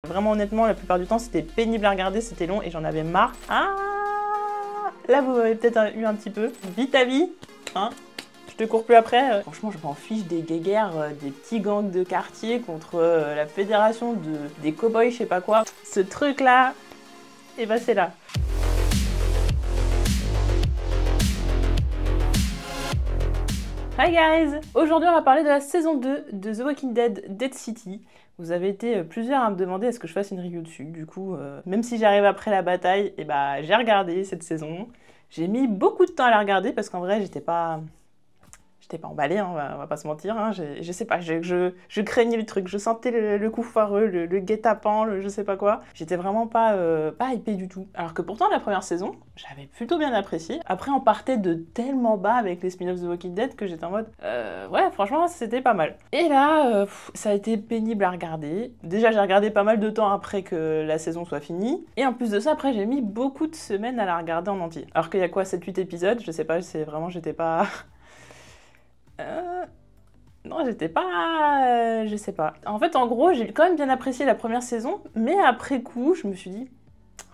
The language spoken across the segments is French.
Vraiment honnêtement, la plupart du temps, c'était pénible à regarder, c'était long et j'en avais marre. Ah, là, vous m'avez peut-être eu un petit peu. Vite à vie, hein. Je te cours plus après. Franchement, je m'en fiche des guéguerres, des petits gangs de quartier contre la fédération des cow-boys, je sais pas quoi. Ce truc-là, et bah c'est là. Hi guys! Aujourd'hui on va parler de la saison 2 de The Walking Dead Dead City. Vous avez été plusieurs à me demander est-ce que je fasse une review dessus. Du coup, même si j'arrive après la bataille, et bah j'ai regardé cette saison. J'ai mis beaucoup de temps à la regarder parce qu'en vrai j'étais pas emballée, hein, on va pas se mentir. Hein. Je sais pas, je craignais le truc, je sentais le coup foireux, le guet-apens, le je sais pas quoi. J'étais vraiment pas hypée du tout. Alors que pourtant, la première saison, j'avais plutôt bien apprécié. Après, on partait de tellement bas avec les spin-offs de The Walking Dead que j'étais en mode ouais, franchement, c'était pas mal. Et là, ça a été pénible à regarder. Déjà, j'ai regardé pas mal de temps après que la saison soit finie. Et en plus de ça, après, j'ai mis beaucoup de semaines à la regarder en entier. Alors qu'il y a quoi, 7-8 épisodes, je sais pas, c'est vraiment, j'étais pas... Non, j'étais pas... je sais pas. En fait, en gros, j'ai quand même bien apprécié la première saison, mais après coup, je me suis dit...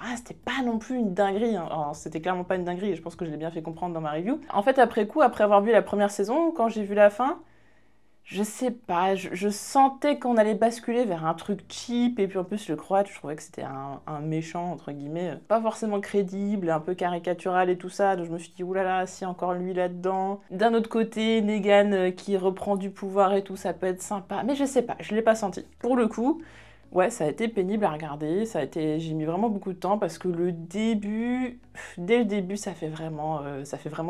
Ah, c'était pas non plus une dinguerie. Hein. Alors, c'était clairement pas une dinguerie, et je pense que je l'ai bien fait comprendre dans ma review. En fait, après coup, après avoir vu la première saison, quand j'ai vu la fin... Je sais pas, je sentais qu'on allait basculer vers un truc cheap, et puis en plus le croate, je trouvais que c'était un méchant, entre guillemets, pas forcément crédible, un peu caricatural et tout ça, donc je me suis dit, oulala, si encore lui là-dedans. D'un autre côté, Negan qui reprend du pouvoir et tout, ça peut être sympa, mais je sais pas, je l'ai pas senti. Pour le coup, ouais, ça a été pénible à regarder, j'ai mis vraiment beaucoup de temps parce que dès le début, ça fait vraiment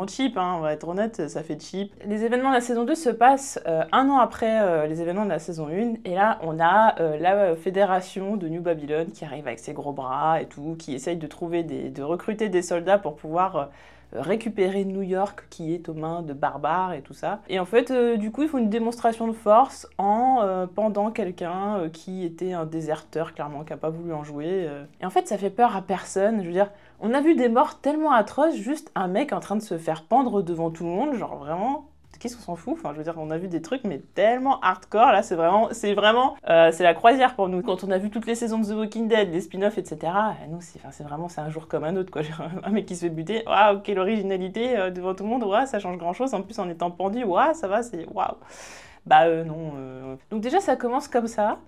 cheap, hein, on va être honnête, ça fait cheap. Les événements de la saison 2 se passent un an après les événements de la saison 1, et là, on a la fédération de New Babylon qui arrive avec ses gros bras et tout, qui essaye de recruter des soldats pour pouvoir... récupérer New York qui est aux mains de barbares et tout ça. Et en fait, du coup, ils font une démonstration de force en pendant quelqu'un qui était un déserteur, clairement, qui n'a pas voulu en jouer. Et en fait, ça fait peur à personne. Je veux dire, on a vu des morts tellement atroces, juste un mec en train de se faire pendre devant tout le monde, genre vraiment... Qu'est-ce qu'on s'en fout? Enfin, je veux dire, on a vu des trucs, mais tellement hardcore, là, c'est la croisière pour nous. Quand on a vu toutes les saisons de The Walking Dead, les spin-offs, etc., nous, c'est un jour comme un autre, quoi. Un mec qui se fait buter, waouh, quelle originalité, devant tout le monde, waouh, ça change grand-chose, en plus, en étant pendu, waouh, ça va, c'est waouh. Non. Donc déjà, ça commence comme ça.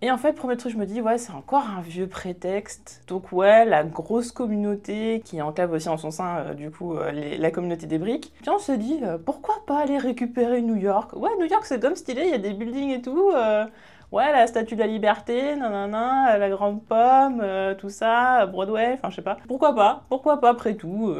Et en fait, premier truc, je me dis, ouais, c'est encore un vieux prétexte. Donc ouais, la grosse communauté qui enclave aussi en son sein, la communauté des briques. Puis on se dit, pourquoi pas aller récupérer New York? Ouais, New York, c'est comme stylé, il y a des buildings et tout. Ouais, la Statue de la Liberté, nanana, la Grande Pomme, tout ça, Broadway, enfin je sais pas. Pourquoi pas après tout.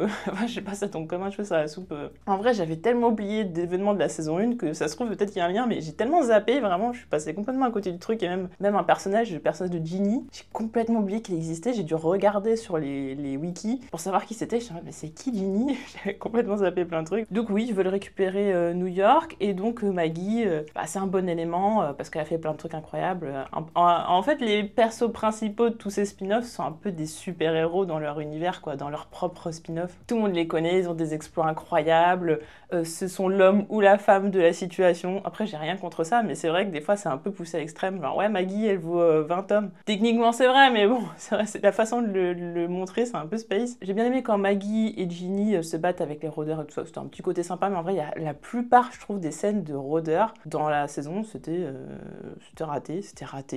Je sais pas, ça tombe comme un cheveu sur la soupe. En vrai, j'avais tellement oublié d'événements de la saison 1 que ça se trouve peut-être qu'il y a un lien, mais j'ai tellement zappé, vraiment, je suis passée complètement à côté du truc, et même un personnage, le personnage de Ginny, j'ai complètement oublié qu'il existait, j'ai dû regarder sur les wikis pour savoir qui c'était, je me suis dit, mais c'est qui Ginny? J'avais complètement zappé plein de trucs. Donc oui, ils veulent récupérer New York, et donc Maggie, c'est un bon élément, parce qu'elle a fait plein de trucs incroyable. En fait, les persos principaux de tous ces spin-offs sont un peu des super-héros dans leur univers, quoi, dans leur propre spin-off. Tout le monde les connaît, ils ont des exploits incroyables, ce sont l'homme ou la femme de la situation. Après, j'ai rien contre ça, mais c'est vrai que des fois, c'est un peu poussé à l'extrême. Genre, ouais, Maggie, elle vaut 20 hommes. Techniquement, c'est vrai, mais bon, c'est vrai, la façon de le montrer, c'est un peu space. J'ai bien aimé quand Maggie et Ginny se battent avec les rôdeurs et tout ça. C'était un petit côté sympa, mais en vrai, il y a la plupart, je trouve, des scènes de rôdeurs dans la saison, c'était raté,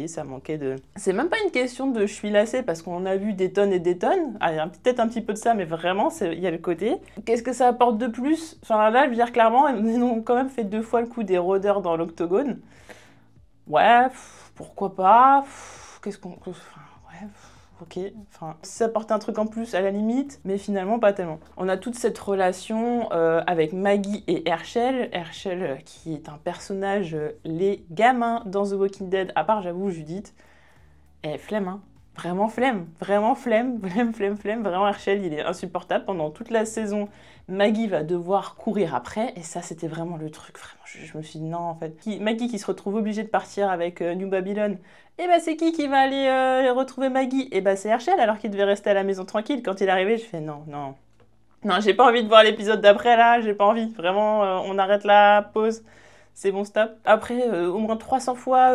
ça manquait de... C'est même pas une question de je suis lassée parce qu'on a vu des tonnes et des tonnes. Ah, il y a peut-être un petit peu de ça, mais vraiment, il y a le côté. Qu'est-ce que ça apporte de plus? Enfin là, je veux dire clairement, ils ont quand même fait 2 fois le coup des rôdeurs dans l'octogone. Ouais, pourquoi pas? Qu'est-ce qu'on... Ouais, ok, enfin, ça apporte un truc en plus à la limite, mais finalement pas tellement. On a toute cette relation avec Maggie et Herschel. Herschel qui est un personnage, les gamins dans The Walking Dead, à part j'avoue Judith, elle flemme, hein. Vraiment flemme, vraiment Herschel, il est insupportable pendant toute la saison. Maggie va devoir courir après, et ça c'était vraiment le truc, vraiment, je me suis dit non en fait. Maggie qui se retrouve obligée de partir avec New Babylon, et bah c'est qui va aller retrouver Maggie? Et bah c'est Herschel, alors qu'il devait rester à la maison tranquille. Quand il est arrivé, je fais non, j'ai pas envie de voir l'épisode d'après là, j'ai pas envie, vraiment, on arrête là, pause. c'est bon, stop. Après, au moins 300 fois,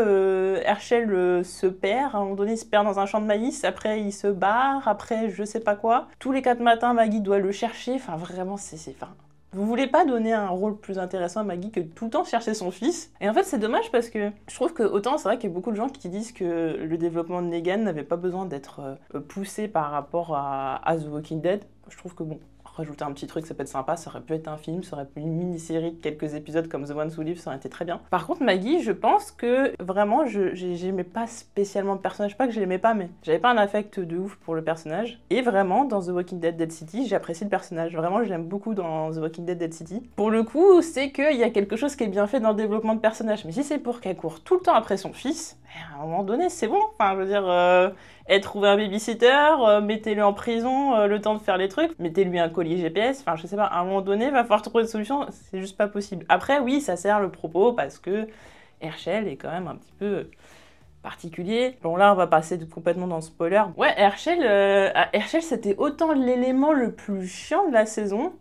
Herschel se perd. À un moment donné, il se perd dans un champ de maïs. Après, il se barre. Après, je sais pas quoi. Tous les 4 matins, Maggie doit le chercher. Enfin, vraiment, enfin... Vous voulez pas donner un rôle plus intéressant à Maggie que tout le temps chercher son fils? Et en fait, c'est dommage parce que je trouve que autant c'est vrai qu'il y a beaucoup de gens qui disent que le développement de Negan n'avait pas besoin d'être poussé par rapport à The Walking Dead. Je trouve que bon, rajouter un petit truc, ça peut être sympa, ça aurait pu être un film, ça aurait pu être une mini-série de quelques épisodes comme The Ones Who Live, ça aurait été très bien. Par contre, Maggie, je pense que vraiment, j'aimais pas spécialement le personnage, pas que je l'aimais pas, mais j'avais pas un affect de ouf pour le personnage. Et vraiment, dans The Walking Dead Dead City, j'apprécie le personnage. Vraiment, je l'aime beaucoup dans The Walking Dead Dead City. Pour le coup, c'est qu'il y a quelque chose qui est bien fait dans le développement de personnage. Mais si c'est pour qu'elle court tout le temps après son fils, à un moment donné, c'est bon. Enfin, je veux dire... trouver un babysitter, mettez-le en prison, le temps de faire les trucs, mettez-lui un collier GPS, enfin je sais pas, à un moment donné, va falloir trouver une solution, c'est juste pas possible. Après oui, ça sert le propos parce que Herschel est quand même un petit peu particulier. Bon là on va passer complètement dans le spoiler. Ouais, Herschel c'était autant l'élément le plus chiant de la saison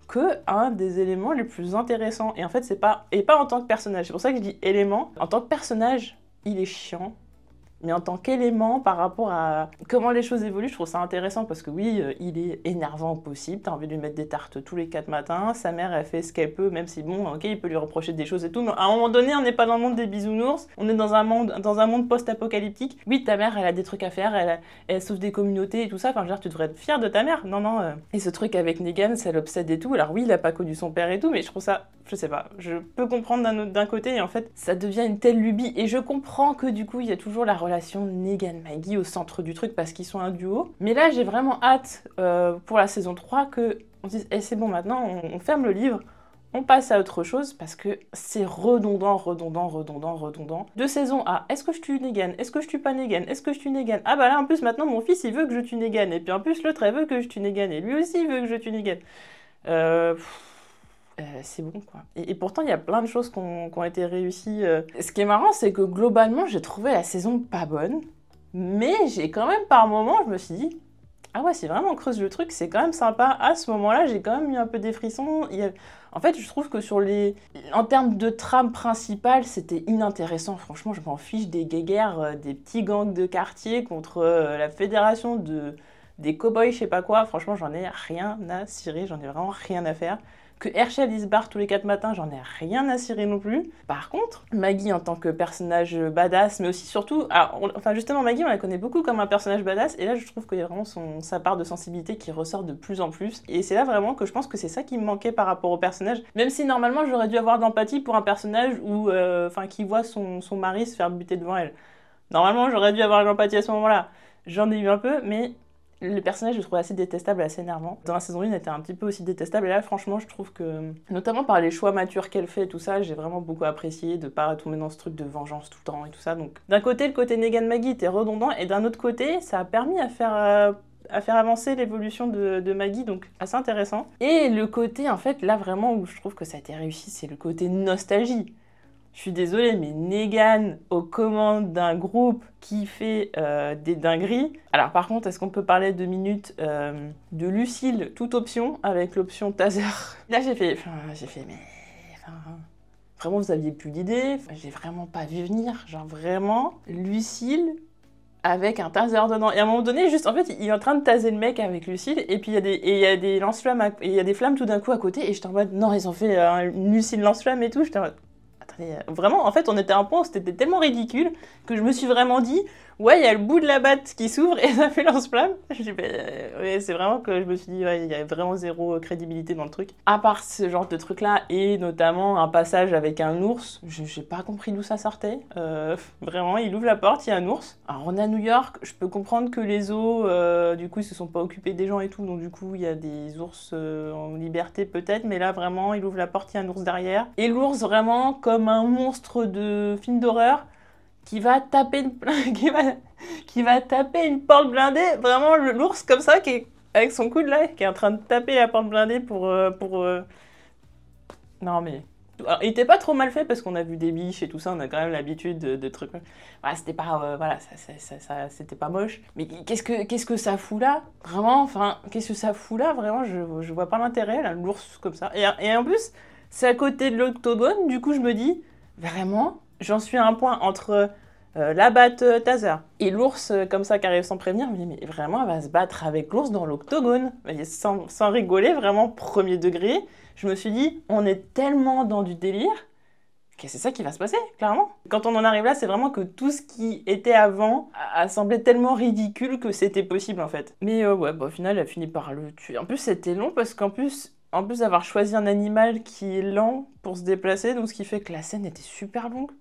que un des éléments les plus intéressants. Et en fait c'est pas... Et pas en tant que personnage, c'est pour ça que je dis élément. En tant que personnage, il est chiant. Mais en tant qu'élément, par rapport à comment les choses évoluent, je trouve ça intéressant parce que oui, il est énervant au possible, t'as envie de lui mettre des tartes tous les 4 matins, sa mère, elle fait ce qu'elle peut, même si bon, ok, il peut lui reprocher des choses et tout, mais à un moment donné, on n'est pas dans le monde des bisounours, on est dans un monde post-apocalyptique. Oui, ta mère, elle a des trucs à faire, elle sauve des communautés et tout ça, enfin, je veux dire, tu devrais être fière de ta mère, non. Et ce truc avec Negan, ça l'obsède et tout, alors oui, il a pas connu son père et tout, mais je trouve ça, je sais pas, je peux comprendre d'un côté, et en fait, ça devient une telle lubie, et je comprends que du coup, il y a toujours la relation Negan-Maggie au centre du truc parce qu'ils sont un duo. Mais là, j'ai vraiment hâte pour la saison 3 que on se dise hey, c'est bon, maintenant, on ferme le livre, on passe à autre chose parce que c'est redondant. De saison A, est-ce que je tue Negan? Est-ce que je tue pas Negan? Est-ce que je tue Negan? Ah bah là, en plus, maintenant, mon fils, il veut que je tue Negan. Et puis en plus, l'autre, elle veut que je tue Negan. Et lui aussi, il veut que je tue Negan. C'est bon quoi. Et pourtant il y a plein de choses qui ont été réussies. Ce qui est marrant c'est que globalement j'ai trouvé la saison pas bonne, mais j'ai quand même par moments je me suis dit ah ouais si vraiment on creuse le truc c'est quand même sympa. À ce moment-là j'ai quand même eu un peu des frissons. En fait je trouve que en termes de trame principale c'était inintéressant. Franchement je m'en fiche des guéguerres, des petits gangs de quartier contre la fédération des cow-boys je sais pas quoi. Franchement j'en ai rien à cirer, j'en ai vraiment rien à faire. Que Herschel il se barre tous les 4 matins, j'en ai rien à cirer non plus. Par contre, Maggie en tant que personnage badass, mais aussi surtout... enfin justement, Maggie, on la connaît beaucoup comme un personnage badass, et là je trouve qu'il y a vraiment sa part de sensibilité qui ressort de plus en plus. Et c'est là vraiment que je pense que c'est ça qui me manquait par rapport au personnage. Même si normalement j'aurais dû avoir de l'empathie pour un personnage qui voit son mari se faire buter devant elle. Normalement j'aurais dû avoir de l'empathie à ce moment-là. J'en ai eu un peu, mais... Le personnage, je le trouvais assez détestable, assez énervant. Dans la saison 1, il était un petit peu aussi détestable. Et là, franchement, je trouve que, notamment par les choix matures qu'elle fait et tout ça, j'ai vraiment beaucoup apprécié de pas tomber dans ce truc de vengeance tout le temps et tout ça. Donc, d'un côté, le côté Negan-Maggie était redondant, et d'un autre côté, ça a permis à faire avancer l'évolution de Maggie, donc assez intéressant. Et le côté, en fait, là vraiment où je trouve que ça a été réussi, c'est le côté nostalgie. Je suis désolée, mais Negan aux commandes d'un groupe qui fait des dingueries. Alors par contre, est-ce qu'on peut parler 2 minutes de Lucille, toute option, avec l'option taser? Là j'ai fait, mais... vraiment, vous aviez plus d'idées. J'ai vraiment pas vu venir. Genre vraiment, Lucille avec un taser dedans. Et à un moment donné, juste, en fait, il est en train de taser le mec avec Lucille, et puis il y a des lance-flammes, et il y a des flammes tout d'un coup à côté, et j'étais en mode, non, ils ont fait une Lucille lance-flamme et tout, j'étais en mode... Attendez, vraiment, en fait, on était à un point où c'était tellement ridicule que je me suis vraiment dit, ouais, il y a le bout de la batte qui s'ouvre et ça fait lance-flamme. Ouais, c'est vraiment que je me suis dit, ouais, il y a vraiment zéro crédibilité dans le truc. À part ce genre de truc-là, et notamment un passage avec un ours, j'ai pas compris d'où ça sortait. Vraiment, il ouvre la porte, il y a un ours. Alors, on est à New York, je peux comprendre que les zoos, du coup, ils se sont pas occupés des gens et tout, donc du coup, il y a des ours en liberté peut-être, mais là, vraiment, il ouvre la porte, il y a un ours derrière. Et l'ours, vraiment, comme un monstre de film d'horreur, qui va taper une porte blindée, vraiment l'ours comme ça, qui est avec son coude là, qui est en train de taper la porte blindée pour... Non mais... Alors, il était pas trop mal fait parce qu'on a vu des biches et tout ça, on a quand même l'habitude de trucs... Voilà, c'était pas... voilà, c'était pas moche. Mais qu'est-ce que ça fout là? Vraiment, enfin, qu'est-ce que ça fout là? Vraiment, je vois pas l'intérêt, là, l'ours comme ça. Et en plus, c'est à côté de l'octogone, du coup je me dis... Vraiment, j'en suis à un point entre la batte Taser et l'ours comme ça qui arrive sans prévenir. Je me dis, mais vraiment, elle va se battre avec l'ours dans l'octogone. Sans rigoler, vraiment, premier degré. Je me suis dit, on est tellement dans du délire que c'est ça qui va se passer, clairement. Quand on en arrive là, c'est vraiment que tout ce qui était avant a semblé tellement ridicule que c'était possible, en fait. Mais ouais, bah, au final, elle a fini par le tuer. En plus, c'était long parce qu'en plus d'avoir choisi un animal qui est lent pour se déplacer, donc ce qui fait que la scène était super longue.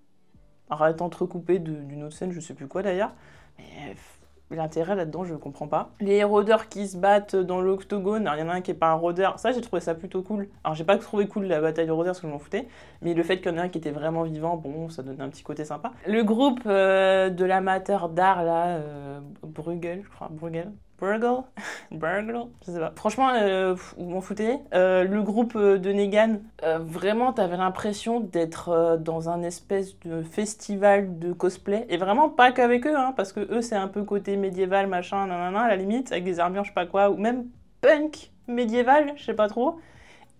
Alors, elle est entrecoupée d'une autre scène, je sais plus quoi d'ailleurs. Mais l'intérêt là-dedans, je comprends pas. Les rôdeurs qui se battent dans l'octogone, alors il y en a un qui est pas un rôdeur, ça j'ai trouvé ça plutôt cool. Alors j'ai pas trouvé cool la bataille de rôdeurs parce que je m'en foutais, mais le fait qu'il y en ait un qui était vraiment vivant, bon, ça donnait un petit côté sympa. Le groupe de l'amateur d'art là, Bruegel, je crois, Burgle, je sais pas. Franchement, vous m'en foutez. Le groupe de Negan, vraiment, t'avais l'impression d'être dans un espèce de festival de cosplay. Et vraiment pas qu'avec eux, hein, parce que eux, c'est un peu côté médiéval, machin, nanana, à la limite, avec des armures, je sais pas quoi, ou même punk médiéval, je sais pas trop.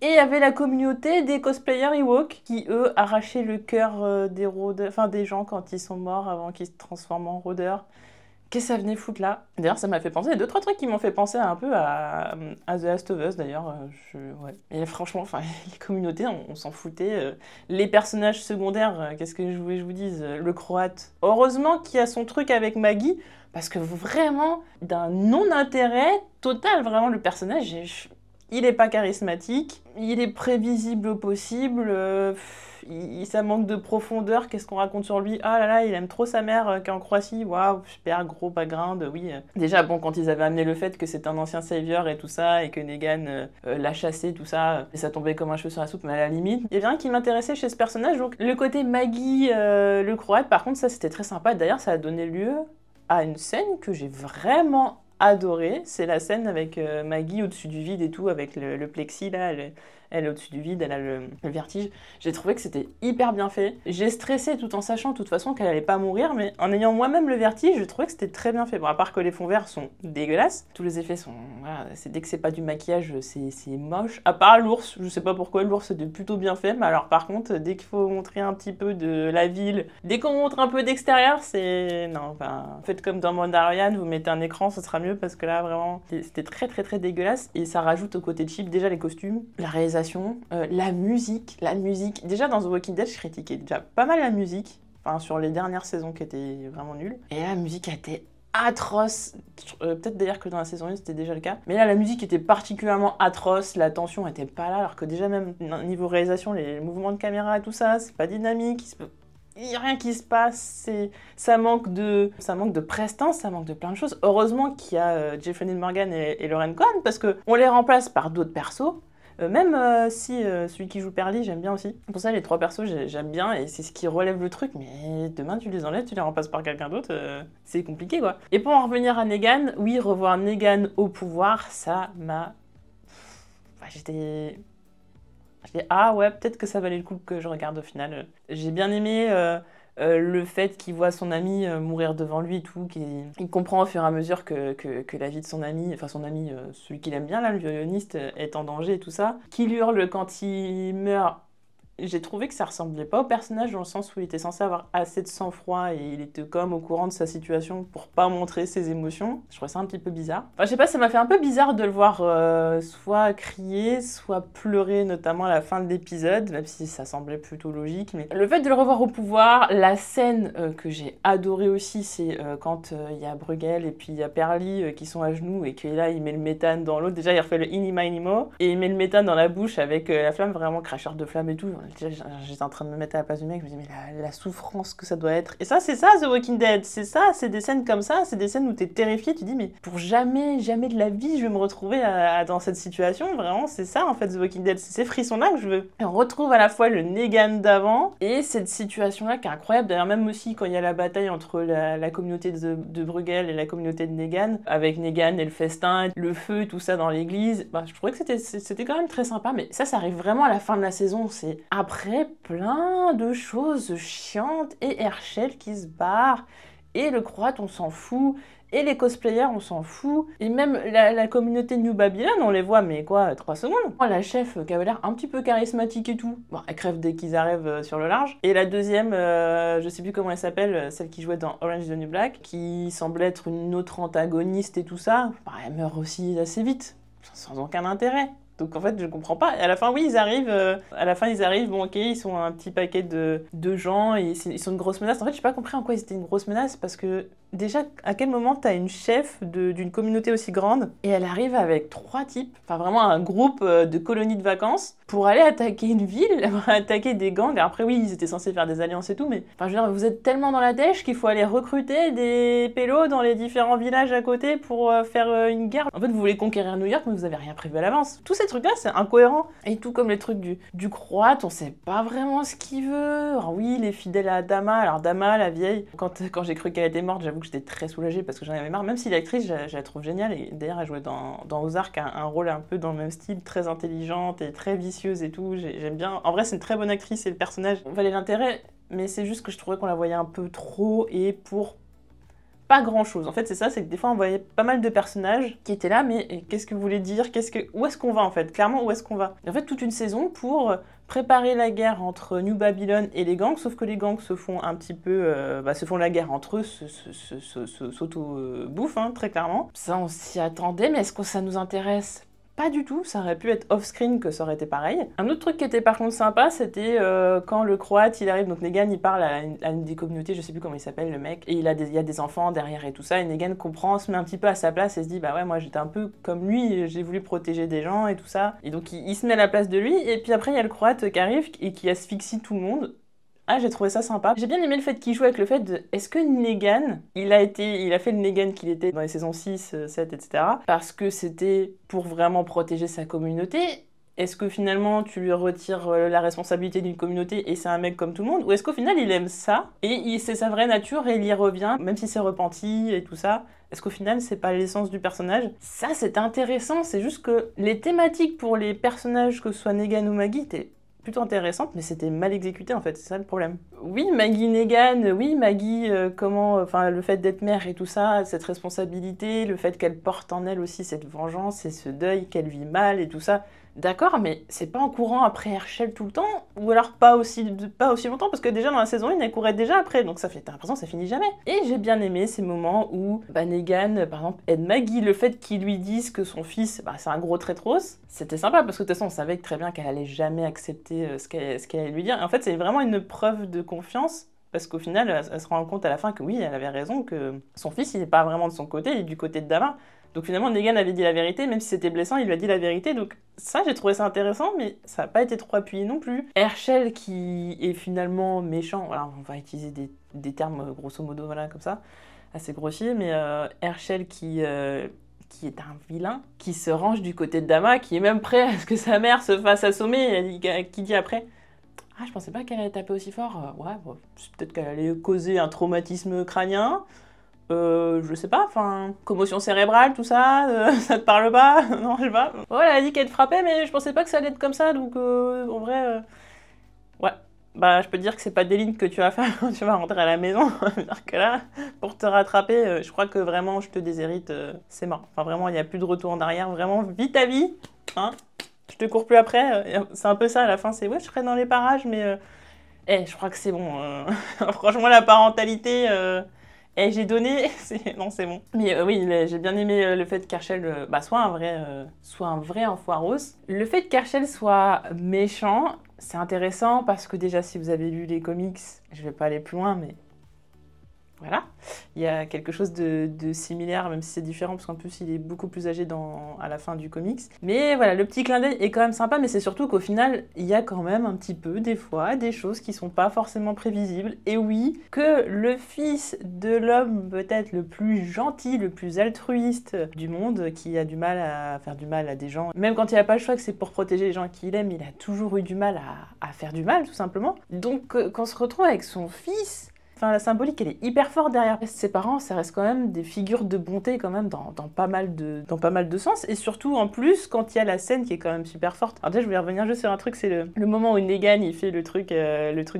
Et il y avait la communauté des cosplayers Ewok qui, eux, arrachaient le cœur des rôdeurs, enfin des gens quand ils sont morts avant qu'ils se transforment en rôdeurs. Qu'est-ce que ça venait foutre là? D'ailleurs, ça m'a fait penser, il y a 2-3 trucs qui m'ont fait penser un peu à The Last of Us d'ailleurs. Ouais. Et franchement, enfin, les communautés, on s'en foutait. Les personnages secondaires, qu'est-ce que je voulais que je vous dise? Le croate. Heureusement qu'il y a son truc avec Maggie, parce que vraiment, d'un non-intérêt total, vraiment, le personnage, il est pas charismatique, il est prévisible au possible. Ça manque de profondeur, qu'est-ce qu'on raconte sur lui? Ah là là, il aime trop sa mère qui est en Croatie, waouh, super, gros background, oui. Déjà, bon, quand ils avaient amené le fait que c'est un ancien savior et tout ça, et que Negan l'a chassé, tout ça, et ça tombait comme un cheveu sur la soupe, mais à la limite, il y avait rien qui m'intéressait chez ce personnage, donc le côté Maggie, le croate, par contre, ça c'était très sympa, d'ailleurs, ça a donné lieu à une scène que j'ai vraiment adorée, c'est la scène avec Maggie au-dessus du vide et tout, avec le plexi là, elle est au-dessus du vide, elle a le vertige. J'ai trouvé que c'était hyper bien fait. J'ai stressé tout en sachant de toute façon qu'elle allait pas mourir, mais en ayant moi-même le vertige, je trouvais que c'était très bien fait. Bon, à part que les fonds verts sont dégueulasses, tous les effets sont... Voilà, dès que c'est pas du maquillage, c'est moche. À part l'ours, je sais pas pourquoi, l'ours était plutôt bien fait, mais alors par contre, dès qu'il faut montrer un petit peu de la ville, dès qu'on montre un peu d'extérieur, c'est... Non, enfin... Faites comme dans Mandalorian, vous mettez un écran, ce sera mieux, parce que là, vraiment, c'était très très très dégueulasse, et ça rajoute au côté cheap, déjà les costumes, la réalisation, la musique. Déjà dans The Walking Dead, je critiquais déjà pas mal la musique, enfin sur les dernières saisons qui étaient vraiment nulles. Et là, la musique a été atroce. Peut-être d'ailleurs que dans la saison 1 c'était déjà le cas. Mais là, la musique était particulièrement atroce, la tension était pas là, alors que déjà même niveau réalisation, les mouvements de caméra et tout ça, c'est pas dynamique, il n'y a rien qui se passe, ça manque de prestance, ça manque de plein de choses. Heureusement qu'il y a Jeffrey Dean Morgan et Lauren Cohan, parce qu'on les remplace par d'autres persos. Même si celui qui joue Perly, j'aime bien aussi. Pour ça, les 3 persos, j'aime bien et c'est ce qui relève le truc. Mais demain, tu les enlèves, tu les remplaces par quelqu'un d'autre, c'est compliqué quoi. Et pour en revenir à Negan, oui, revoir Negan au pouvoir, ça m'a... Enfin, j'étais... Ah ouais, peut-être que ça valait le coup que je regarde au final. J'ai bien aimé... le fait qu'il voit son ami mourir devant lui et tout, il comprend au fur et à mesure que la vie de son ami, enfin son ami, celui qu'il aime bien là, le violoniste, est en danger et tout ça, qu'il hurle quand il meurt. J'ai trouvé que ça ressemblait pas au personnage dans le sens où il était censé avoir assez de sang-froid et il était comme au courant de sa situation pour pas montrer ses émotions. Je trouvais ça un petit peu bizarre. Enfin, je sais pas, ça m'a fait un peu bizarre de le voir soit crier, soit pleurer, notamment à la fin de l'épisode, même si ça semblait plutôt logique. Mais le fait de le revoir au pouvoir, la scène que j'ai adorée aussi, c'est quand il y a Bruegel et puis il y a Perly qui sont à genoux et que là il met le méthane dans l'autre. Déjà il refait le Inima Inimo et il met le méthane dans la bouche avec la flamme, vraiment cracheur de flamme et tout. J'étais en train de me mettre à la place du mec, je me dis mais la souffrance que ça doit être. Et ça, c'est ça The Walking Dead, c'est ça, c'est des scènes comme ça, c'est des scènes où t'es terrifié, tu dis mais pour jamais de la vie je vais me retrouver dans cette situation, vraiment c'est ça en fait The Walking Dead, c'est ces frissons-là que je veux. Et on retrouve à la fois le Negan d'avant et cette situation-là qui est incroyable, d'ailleurs même aussi quand il y a la bataille entre la communauté de Bruegel et la communauté de Negan, avec Negan et le festin, le feu, tout ça dans l'église, bah, je trouvais que c'était quand même très sympa, mais ça arrive vraiment à la fin de la saison, c'est après plein de choses chiantes et Herschel qui se barre et le croate on s'en fout Et les cosplayers, on s'en fout. Et même la communauté New Babylon, on les voit, mais quoi, 3 secondes. La chef qui avait l'air un petit peu charismatique et tout, bon, elle crève dès qu'ils arrivent sur le large. Et la deuxième, je sais plus comment elle s'appelle, celle qui jouait dans Orange is the New Black, qui semblait être une autre antagoniste et tout ça, bah, elle meurt aussi assez vite, sans aucun intérêt. Donc en fait, je comprends pas. À la fin, oui, ils arrivent, bon ok, ils sont un petit paquet de gens, et ils sont une grosse menace. En fait, j'ai pas compris en quoi ils étaient une grosse menace, parce que déjà, à quel moment t'as une chef d'une communauté aussi grande, et elle arrive avec 3 types, enfin vraiment un groupe de colonies de vacances, pour aller attaquer une ville, attaquer des gangs. Après oui, ils étaient censés faire des alliances et tout, mais enfin je veux dire, vous êtes tellement dans la dèche qu'il faut aller recruter des pélos dans les différents villages à côté pour faire une guerre. En fait, vous voulez conquérir New York, mais vous avez rien prévu à l'avance. Tous ces trucs-là, c'est incohérent. Et tout comme les trucs du croate, on sait pas vraiment ce qu'il veut. Alors oui, il est fidèle à Dama. Alors Dama, la vieille, quand j'ai cru qu'elle était morte, j'avoue que j'étais très soulagée parce que j'en avais marre. Même si l'actrice, je la trouve géniale. Et d'ailleurs, elle jouait dans Ozark un rôle un peu dans le même style, très intelligente et très vicieuse et tout. J'aime bien. En vrai, c'est une très bonne actrice et le personnage valait l'intérêt. Mais c'est juste que je trouvais qu'on la voyait un peu trop et pour pas grand chose. En fait, c'est ça, c'est que des fois on voyait pas mal de personnages qui étaient là, mais qu'est-ce que vous voulez dire, où est-ce qu'on va en fait? Clairement, où est-ce qu'on va? Et en fait, toute une saison pour préparer la guerre entre New Babylon et les gangs, sauf que les gangs se font un petit peu, se font la guerre entre eux, s'auto-bouffent, hein, très clairement. Ça, on s'y attendait, mais est-ce que ça nous intéresse? Pas du tout, ça aurait pu être off-screen que ça aurait été pareil. Un autre truc qui était par contre sympa, c'était quand le Croate il arrive, donc Negan il parle à une des communautés, je sais plus comment il s'appelle le mec, et il y a des enfants derrière et tout ça, et Negan comprend, se met un petit peu à sa place et se dit bah ouais, moi j'étais un peu comme lui, j'ai voulu protéger des gens et tout ça, et donc il se met à la place de lui, et puis après il y a le Croate qui arrive et qui asphyxie tout le monde. Ah, j'ai trouvé ça sympa. J'ai bien aimé le fait qu'il joue avec le fait de... Est-ce que Negan, il a fait le Negan qu'il était dans les saisons 6, 7, etc. parce que c'était pour vraiment protéger sa communauté? Est-ce que finalement tu lui retires la responsabilité d'une communauté et c'est un mec comme tout le monde? Ou est-ce qu'au final il aime ça et c'est sa vraie nature et il y revient, même si c'est repenti et tout ça? Est-ce qu'au final c'est pas l'essence du personnage? Ça c'est intéressant, c'est juste que les thématiques pour les personnages, que ce soit Negan ou Maggie, étaient plutôt intéressante, mais c'était mal exécuté en fait, c'est ça le problème. Oui, Maggie Negan, oui, Maggie, le fait d'être mère et tout ça, cette responsabilité, le fait qu'elle porte en elle aussi cette vengeance et ce deuil qu'elle vit mal et tout ça, d'accord, mais c'est pas en courant après Herschel tout le temps, ou alors pas aussi longtemps, parce que déjà dans la saison 1, elle courait déjà après, donc t'as l'impression que ça finit jamais. Et j'ai bien aimé ces moments où Negan, par exemple, aide Maggie, le fait qu'il lui dise que son fils, c'est un gros traîtros, c'était sympa, parce que de toute façon, on savait très bien qu'elle allait jamais accepter ce qu'elle allait lui dire. Et en fait, c'est vraiment une preuve de confiance, parce qu'au final, elle se rend compte à la fin que oui, elle avait raison, que son fils, il n'est pas vraiment de son côté, il est du côté de Dama. Donc finalement, Negan avait dit la vérité, même si c'était blessant, il lui a dit la vérité. Donc ça, j'ai trouvé ça intéressant, mais ça n'a pas été trop appuyé non plus. Herschel, qui est finalement méchant, voilà, on va utiliser des termes grosso modo, voilà, comme ça, assez grossiers, mais Herschel qui est un vilain, qui se range du côté de Dama, qui est même prêt à ce que sa mère se fasse assommer, qui dit après « Ah, je pensais pas qu'elle allait taper aussi fort. Ouais, bon, peut-être qu'elle allait causer un traumatisme crânien. Je sais pas, commotion cérébrale, tout ça, ça te parle pas? Non, je sais pas. Ouais, elle a dit qu'elle te frappait, mais je pensais pas que ça allait être comme ça, donc en vrai, ouais. Bah, je peux te dire que c'est pas des lignes que tu vas faire quand tu vas rentrer à la maison. Alors que là, pour te rattraper, je crois que vraiment, je te déshérite, c'est mort. Enfin, vraiment, il n'y a plus de retour en arrière. Vraiment, vis ta vie, hein. Je te cours plus après. C'est un peu ça, à la fin, c'est ouais, je serai dans les parages, mais je crois que c'est bon. Franchement, la parentalité... j'ai donné, non c'est bon. Mais oui, j'ai bien aimé le fait qu'Herschel soit un vrai enfoiros. Le fait qu'Herschel soit méchant, c'est intéressant parce que déjà si vous avez lu les comics, je vais pas aller plus loin, mais voilà. Il y a quelque chose de similaire, même si c'est différent, parce qu'en plus il est beaucoup plus âgé à la fin du comics. Mais voilà, le petit clin d'œil est quand même sympa, mais c'est surtout qu'au final, il y a quand même un petit peu, des fois, des choses qui sont pas forcément prévisibles. Et oui, que le fils de l'homme peut-être le plus gentil, le plus altruiste du monde, qui a du mal à faire du mal à des gens, même quand il n'a pas le choix que c'est pour protéger les gens qu'il aime, il a toujours eu du mal à faire du mal, tout simplement. Donc, quand on se retrouve avec son fils... enfin, la symbolique, elle est hyper forte derrière. Ses parents, ça reste quand même des figures de bonté quand même dans pas mal de sens. Et surtout, en plus, quand il y a la scène qui est quand même super forte. Alors déjà, je voulais revenir juste sur un truc, c'est le moment où Negan, il fait le truc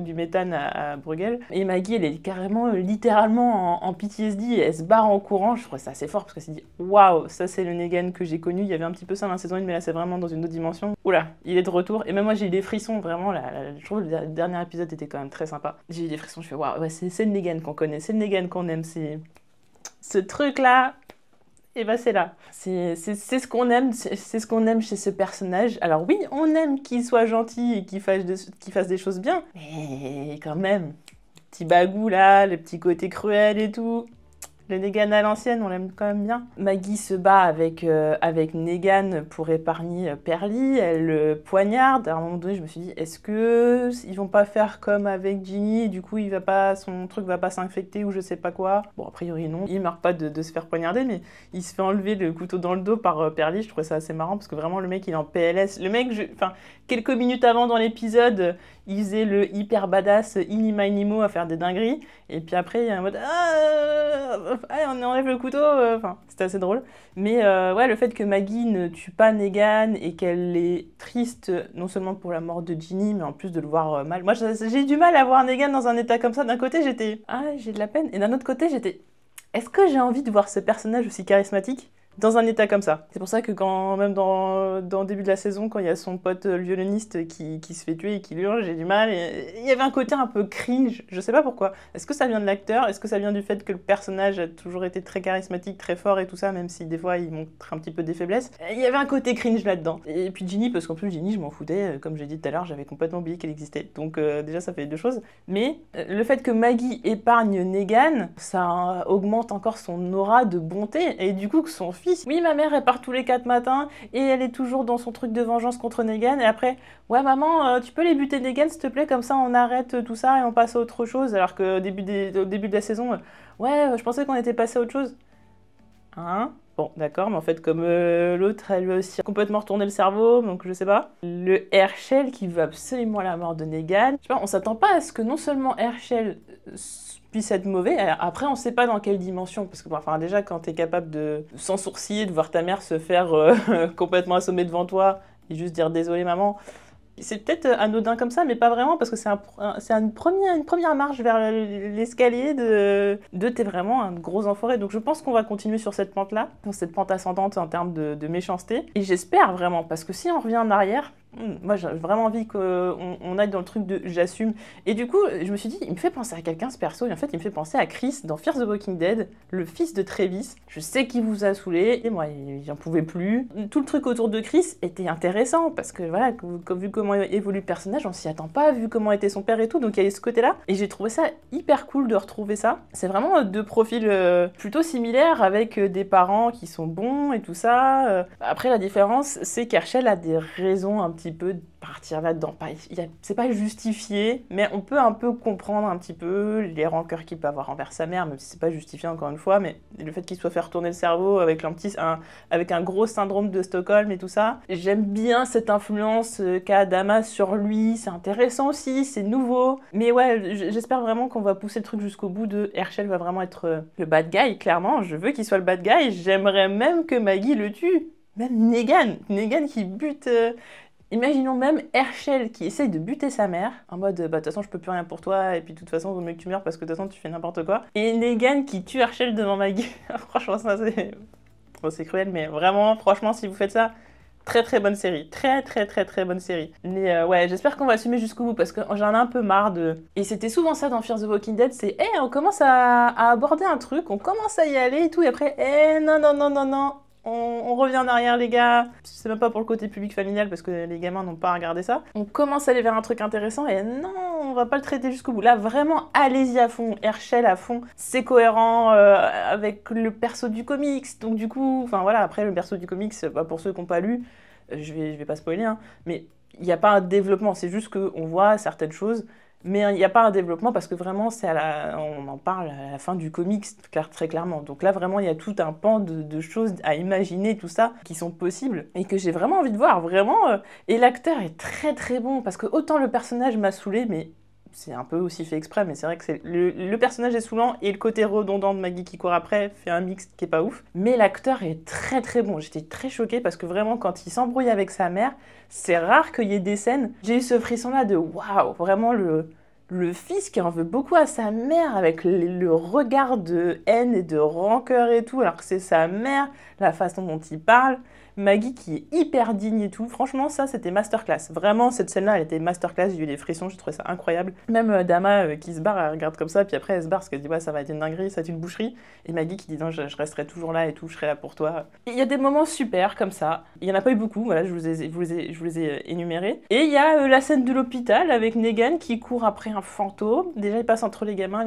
du méthane à Bruegel. Et Maggie, elle est carrément, littéralement en PTSD, et elle se barre en courant. Je trouve ça assez fort parce qu'elle s'est dit, waouh, ça c'est le Negan que j'ai connu. Il y avait un petit peu ça dans la saison 1, mais là c'est vraiment dans une autre dimension. Oula, il est de retour. Et même moi, j'ai eu des frissons, vraiment. Je trouve que le dernier épisode était quand même très sympa. J'ai eu des frissons, je fais, waouh, ouais, c'est le Negan qu'on connaît, c'est le Negan qu'on aime. C'est ce truc-là. Et bah c'est là. C'est ce qu'on aime, c'est ce qu'on aime chez ce personnage. Alors oui, on aime qu'il soit gentil et qu'il fasse des choses bien, mais quand même, petit bagou là, le petit côté cruel et tout. Le Negan à l'ancienne, on l'aime quand même bien. Maggie se bat avec Negan pour épargner Pearlie, elle le poignarde. À un moment donné, je me suis dit, est-ce que ils vont pas faire comme avec Ginny, et du coup, son truc va pas s'infecter ou je sais pas quoi. Bon, a priori non. Il meurt pas de se faire poignarder, mais il se fait enlever le couteau dans le dos par Pearlie. Je trouvais ça assez marrant parce que vraiment, le mec, il est en PLS. Le mec, quelques minutes avant dans l'épisode, il faisait le hyper badass Inima Inimo à faire des dingueries. Et puis après, il est en mode allez, on enlève le couteau. Enfin, c'était assez drôle. Mais ouais, le fait que Maggie ne tue pas Negan et qu'elle est triste, non seulement pour la mort de Ginny, mais en plus de le voir mal. Moi, j'ai du mal à voir Negan dans un état comme ça. D'un côté, j'étais j'ai de la peine. Et d'un autre côté, j'étais est-ce que j'ai envie de voir ce personnage aussi charismatique dans un état comme ça? C'est pour ça que même dans le début de la saison, quand il y a son pote violoniste qui se fait tuer et qui hurle, j'ai du mal. Il y avait un côté un peu cringe, je sais pas pourquoi. Est-ce que ça vient de l'acteur? Est-ce que ça vient du fait que le personnage a toujours été très charismatique, très fort et tout ça, même si des fois il montre un petit peu des faiblesses? Il y avait un côté cringe là-dedans. Et puis Ginny, parce qu'en plus Ginny, je m'en foutais, comme j'ai dit tout à l'heure, j'avais complètement oublié qu'elle existait. Donc déjà ça fait deux choses. Mais le fait que Maggie épargne Negan, ça augmente encore son aura de bonté. Et du coup que son fils, oui, ma mère elle part tous les 4 matins et elle est toujours dans son truc de vengeance contre Negan, et après ouais maman, tu peux les buter Negan s'il te plaît, comme ça on arrête tout ça et on passe à autre chose, alors qu'au début de la saison ouais, je pensais qu'on était passé à autre chose. Hein? Bon, d'accord, mais en fait, comme l'autre, elle lui a aussi complètement retourné le cerveau, donc je sais pas. Le Herschel qui veut absolument la mort de Negan. Je sais pas, on s'attend pas à ce que non seulement Herschel puisse être mauvais, après on sait pas dans quelle dimension, parce que enfin, déjà quand t'es capable de, sans sourciller, de voir ta mère se faire complètement assommer devant toi, et juste dire désolé maman, c'est peut-être anodin comme ça, mais pas vraiment, parce que c'est une première marche vers l'escalier de t'es vraiment un gros enfoiré. Donc je pense qu'on va continuer sur cette pente-là, cette pente ascendante en termes de méchanceté. Et j'espère vraiment, parce que si on revient en arrière, moi j'ai vraiment envie qu'on aille dans le truc de j'assume. Et du coup, je me suis dit, il me fait penser à quelqu'un ce perso, et en fait il me fait penser à Chris dans Fear the Walking Dead, le fils de Travis. Je sais qu'il vous a saoulé, et moi j'en pouvais plus. Tout le truc autour de Chris était intéressant, parce que voilà, vu comment évolue le personnage, on s'y attend pas, vu comment était son père et tout, donc il y a ce côté-là. Et j'ai trouvé ça hyper cool de retrouver ça. C'est vraiment deux profils plutôt similaires, avec des parents qui sont bons et tout ça. Après la différence, c'est qu'Herschel a des raisons un petit peu de partir là-dedans. C'est pas justifié, mais on peut un peu comprendre un petit peu les rancœurs qu'il peut avoir envers sa mère, même si c'est pas justifié encore une fois, mais le fait qu'il soit fait retourner le cerveau avec avec un gros syndrome de Stockholm et tout ça. J'aime bien cette influence qu'a Damas sur lui, c'est intéressant aussi, c'est nouveau. Mais ouais, j'espère vraiment qu'on va pousser le truc jusqu'au bout de Herschel va vraiment être le bad guy, clairement. Je veux qu'il soit le bad guy, j'aimerais même que Maggie le tue. Même Negan qui bute... Imaginons même Herschel qui essaye de buter sa mère, en mode bah de toute façon je peux plus rien pour toi, et puis de toute façon vaut mieux que tu meurs parce que de toute façon tu fais n'importe quoi. Et Negan qui tue Herschel devant Maggie. Franchement ça c'est cruel, mais vraiment franchement si vous faites ça, très très bonne série, très bonne série. Mais ouais, j'espère qu'on va assumer jusqu'au bout parce que j'en ai un peu marre de... Et c'était souvent ça dans Fear the Walking Dead, c'est on commence à aborder un truc, on commence à y aller et tout, et après non, on revient en arrière les gars, c'est même pas pour le côté public familial parce que les gamins n'ont pas à regarder ça. On commence à aller vers un truc intéressant et non, on va pas le traiter jusqu'au bout. Là vraiment, allez-y à fond, Herschel à fond, c'est cohérent avec le perso du comics, donc du coup, enfin voilà, après le perso du comics, bah, pour ceux qui n'ont pas lu, je vais pas spoiler, hein, mais il n'y a pas un développement, c'est juste qu'on voit certaines choses, mais il n'y a pas un développement parce que vraiment, on en parle à la fin du comics, très clairement. Donc là, vraiment, il y a tout un pan de choses à imaginer, tout ça, qui sont possibles et que j'ai vraiment envie de voir, vraiment. Et l'acteur est très bon parce que autant le personnage m'a saoulé, mais c'est un peu aussi fait exprès, mais c'est vrai que le personnage est saoulant et le côté redondant de Maggie qui court après fait un mix qui est pas ouf. Mais l'acteur est très très bon. J'étais très choquée parce que vraiment, quand il s'embrouille avec sa mère, c'est rare qu'il y ait des scènes. J'ai eu ce frisson-là de waouh, vraiment le fils qui en veut beaucoup à sa mère avec le regard de haine et de rancœur et tout, alors que c'est sa mère, la façon dont il parle. Maggie qui est hyper digne et tout. Franchement, ça, c'était masterclass. Vraiment, cette scène-là, elle était masterclass. J'ai eu des frissons, j'ai trouvé ça incroyable. Même Dama qui se barre, elle regarde comme ça, puis après, elle se barre parce qu'elle dit, ouais, ça va être une dinguerie, ça va être une boucherie. Et Maggie qui dit, non, je resterai toujours là et tout, je serai là pour toi. Il y a des moments super comme ça. Il y en a pas eu beaucoup, voilà, je vous les ai énumérés. Et il y a la scène de l'hôpital avec Negan qui court après un fantôme. Déjà, il passe entre les gamins,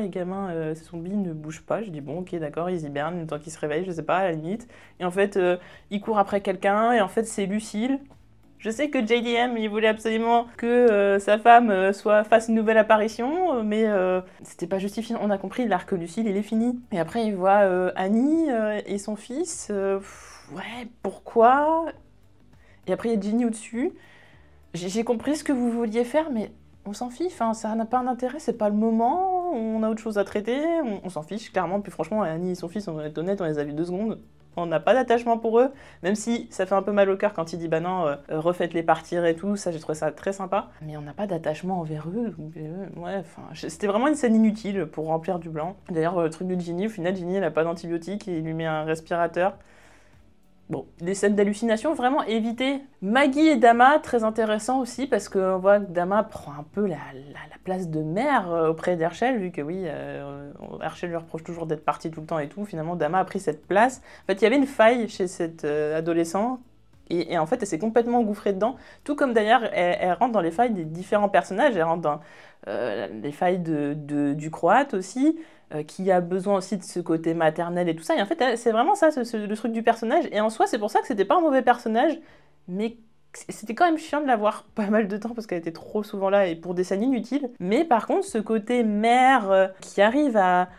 ses zombies ne bougent pas. Je dis, bon, ok, d'accord, ils hibernent le temps qu'ils se réveillent, je sais pas, à la limite. Et en fait, il court après quelqu'un, et en fait c'est Lucille. Je sais que JDM il voulait absolument que sa femme fasse une nouvelle apparition, mais c'était pas justifié. On a compris, l'arc Lucille il est fini. Et après il voit Annie et son fils. Ouais, pourquoi? Et après il y a Ginny au-dessus. J'ai compris ce que vous vouliez faire, mais on s'en fiche, enfin, ça n'a pas d'intérêt, c'est pas le moment, on a autre chose à traiter, on s'en fiche clairement. Puis franchement, Annie et son fils, on va être honnête, on les a vus 2 secondes. On n'a pas d'attachement pour eux, même si ça fait un peu mal au cœur quand il dit bah non, refaites-les partir et tout, ça j'ai trouvé ça très sympa. Mais on n'a pas d'attachement envers eux, ouais, enfin, c'était vraiment une scène inutile pour remplir du blanc. D'ailleurs, le truc de Ginny, au final, Ginny elle a pas d'antibiotique et il lui met un respirateur. Bon, des scènes d'hallucination vraiment évitées. Maggie et Dama, très intéressant aussi, parce qu'on voit que Dama prend un peu la place de mère auprès d'Herschel, vu que oui, Herschel lui reproche toujours d'être parti tout le temps et tout. Finalement, Dama a pris cette place. En fait, il y avait une faille chez cet adolescent, et en fait, elle s'est complètement engouffrée dedans. Tout comme d'ailleurs, elle rentre dans les failles des différents personnages. Elle rentre dans les failles du Croate aussi, qui a besoin aussi de ce côté maternel et tout ça. Et en fait, c'est vraiment ça, le truc du personnage. Et en soi, c'est pour ça que c'était pas un mauvais personnage, mais c'était quand même chiant de l'avoir pas mal de temps parce qu'elle était trop souvent là et pour des scènes inutiles. Mais par contre, ce côté mère qui arrive à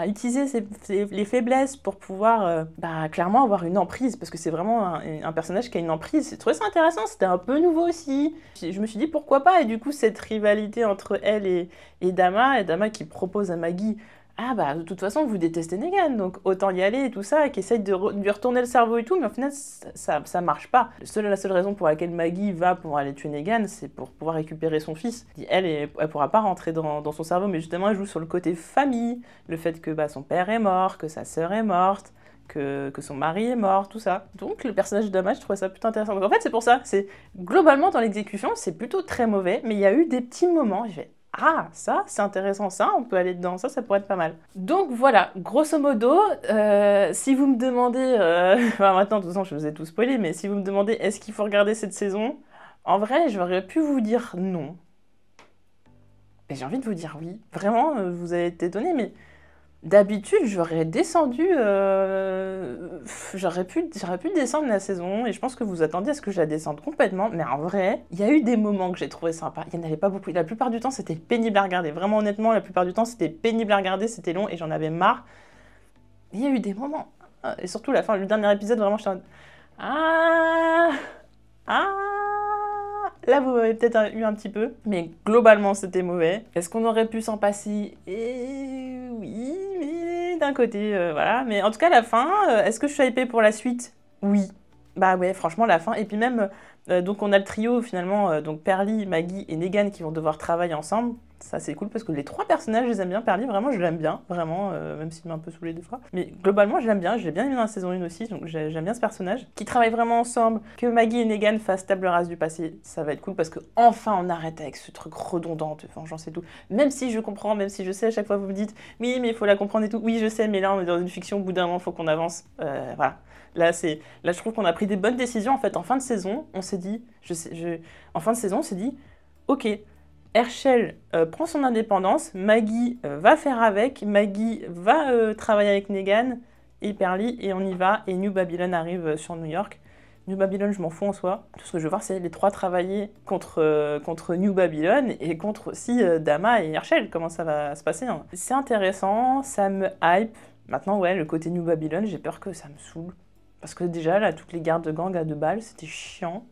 utiliser les faiblesses pour pouvoir clairement avoir une emprise, parce que c'est vraiment un personnage qui a une emprise. J'ai trouvé ça intéressant, c'était un peu nouveau aussi. Je me suis dit pourquoi pas, et du coup cette rivalité entre elle et Dama qui propose à Maggie, ah bah de toute façon vous détestez Negan, donc autant y aller et tout ça, et qui essaye de lui retourner le cerveau et tout, mais au final ça marche pas. La seule raison pour laquelle Maggie va pour aller tuer Negan, c'est pour pouvoir récupérer son fils. Elle pourra pas rentrer dans son cerveau, mais justement elle joue sur le côté famille, le fait que son père est mort, que sa sœur est morte, que son mari est mort, tout ça. Donc le personnage de Dama, je trouvais ça plutôt intéressant. Donc en fait c'est pour ça, c'est globalement dans l'exécution c'est plutôt très mauvais, mais il y a eu des petits moments, j'ai fait ah, ça, c'est intéressant, ça, on peut aller dedans, ça pourrait être pas mal. Donc voilà, grosso modo, si vous me demandez, enfin maintenant, de toute façon, je vous ai tout spoilé, mais si vous me demandez est-ce qu'il faut regarder cette saison, en vrai, j'aurais pu vous dire non. Mais j'ai envie de vous dire oui. Vraiment, vous avez été étonnés, mais d'habitude, j'aurais descendu, j'aurais pu descendre la saison, et je pense que vous attendiez à ce que je la descende complètement, mais en vrai, il y a eu des moments que j'ai trouvé sympas, il n'y en avait pas beaucoup, la plupart du temps c'était pénible à regarder, vraiment honnêtement, la plupart du temps c'était pénible à regarder, c'était long et j'en avais marre. Il y a eu des moments, et surtout la fin, le dernier épisode, vraiment j'étais en mode là, vous avez peut-être eu un petit peu, mais globalement, c'était mauvais. Est-ce qu'on aurait pu s'en passer? Oui, mais d'un côté, voilà. Mais en tout cas, la fin, est-ce que je suis hypée pour la suite? Oui. Bah ouais, franchement, la fin. Et puis même, donc on a le trio, finalement, donc Pearlie, Maggie et Negan qui vont devoir travailler ensemble. Ça, c'est cool parce que les 3 personnages, je les aime bien. Pearlie, vraiment, je l'aime bien, vraiment, même s'il m'a un peu saoulé des fois. Mais globalement, je l'aime bien, je l'ai bien aimé dans la saison 1 aussi, donc j'aime bien ce personnage. Qui travaillent vraiment ensemble, que Maggie et Negan fassent table rase du passé, ça va être cool parce que enfin on arrête avec ce truc redondant de vengeance et tout. Même si je comprends, même si je sais, à chaque fois vous me dites, oui, mais il faut la comprendre et tout. Oui, je sais, mais là, on est dans une fiction, au bout d'un moment, il faut qu'on avance. Voilà. Là, je trouve qu'on a pris des bonnes décisions. En fait, en fin de saison, on s'est dit, en fin de saison, on s'est dit, ok, Herschel prend son indépendance, Maggie va faire avec, Maggie va travailler avec Negan et Pearlie, et on y va, et New Babylon arrive sur New York. New Babylon, je m'en fous en soi. Tout ce que je veux voir, c'est les 3 travailler contre New Babylon et contre aussi Dama et Herschel, comment ça va se passer. Hein. C'est intéressant, ça me hype. Maintenant, ouais, le côté New Babylon, j'ai peur que ça me saoule. Parce que déjà, là, toutes les gardes de gang à 2 balles, c'était chiant.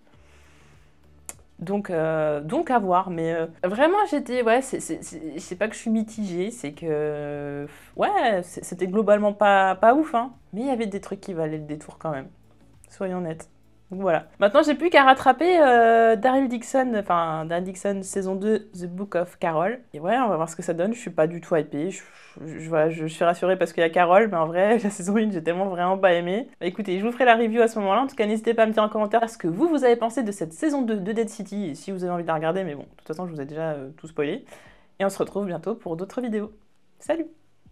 Donc à voir, mais vraiment j'étais, ouais, c'est pas que je suis mitigée, c'est que, ouais, c'était globalement pas ouf, hein, mais il y avait des trucs qui valaient le détour quand même, soyons honnêtes. Donc voilà. Maintenant j'ai plus qu'à rattraper Daryl Dixon saison 2, The Book of Carol, et ouais, on va voir ce que ça donne, je suis pas du tout hypée, voilà, je suis rassurée parce qu'il y a Carole, mais en vrai, la saison 1, j'ai tellement vraiment pas aimé. Bah, écoutez, je vous ferai la review à ce moment-là. En tout cas, n'hésitez pas à me dire en commentaire ce que vous avez pensé de cette saison 2 de Dead City, et si vous avez envie de la regarder, mais bon, de toute façon, je vous ai déjà tout spoilé. Et on se retrouve bientôt pour d'autres vidéos. Salut!